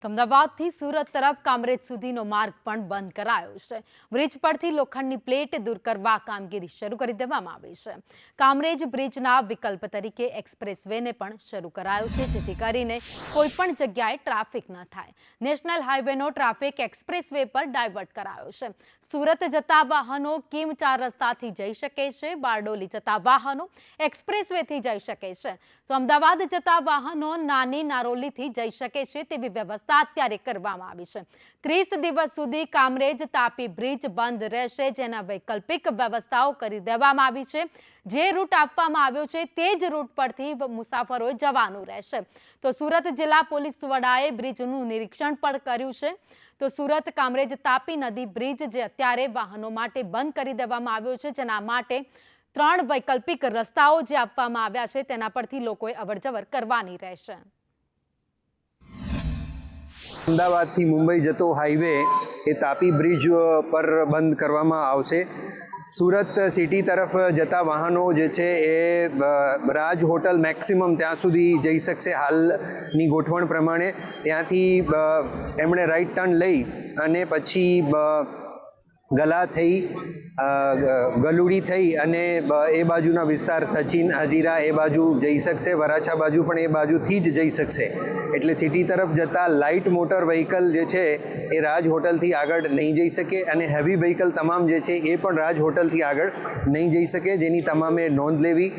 અમદાવાદથી સુરત તરફ કામરેજ સુધીનો માર્ગ પણ બંધ કરાયો છે। બ્રિજ પરથી લોખંડની પ્લેટ દૂર કરવા કામગીરી શરૂ કરી દેવામાં આવી છે। કામરેજ બ્રિજના વિકલ્પ તરીકે એક્સપ્રેસ વેને પણ શરૂ કરાયો છે, જેથી કરીને કોઈ પણ જગ્યાએ ટ્રાફિક ન થાય। નેશનલ હાઈવેનો ટ્રાફિક એક્સપ્રેસ વે પર ડાયવર્ટ કરાયો છે। સુરત જતા વાહનો કિમ 4 રસ્તાથી જઈ શકે છે, બારડોલી જતા વાહનો એક્સપ્રેસ વેથી જઈ શકે છે, તો અમદાવાદ જતા વાહનો નાની નારોલીથી જઈ શકે છે તેવી વ્યવસ્થા અત્યારે કરવામાં આવી છે। 30 દિવસ સુધી કામરેજ તાપી બ્રિજ બંધ રહેશે, જેના વૈકલ્પિક વ્યવસ્થાઓ કરી દેવામાં આવી છે। જે રૂટ આપવામાં આવ્યો છે તે જ રૂટ પરથી મુસાફરોએ જવાનું રહેશે। તો સુરત જિલ્લા પોલીસ વડાએ બ્રિજનું નિરીક્ષણ પણ કર્યું છે। તો સુરત કામરેજ તાપી નદી બ્રિજ જે અત્યારે વાહનો માટે બંધ કરી દેવામાં આવ્યો છે, જેના માટે 3 વૈકલ્પિક રસ્તાઓ જે આપવામાં આવ્યા છે તેના પરથી લોકોએ અવરજવર કરવાની રહેશે। અમદાવાદથી મુંબઈ જતો હાઈવે એ તાપી બ્રિજ પર બંધ કરવામાં આવશે। સુરત સિટી તરફ જતા વાહનો જે છે એ રાજ હોટલ મેક્સિમમ ત્યાં સુધી જઈ શકશે હાલની ગોઠવણ પ્રમાણે। ત્યાંથી એમણે રાઈટ ટર્ન લઈ અને પછી ગલા થઈ ગલુડી થઈ અને એ બાજુના વિસ્તાર સચિન હજીરા એ બાજુ જઈ શકશે। વરાછા બાજુ પણ એ બાજુથી જ જઈ શકશે। એટલે સિટી તરફ જતા લાઇટ મોટર વ્હીકલ જે છે એ રાજ હોટલથી આગળ નહીં જઈ શકે અને હેવી વ્હીકલ તમામ જે છે એ પણ રાજ હોટલથી આગળ નહીં જઈ શકે, જેની તમામે નોંધ લેવી।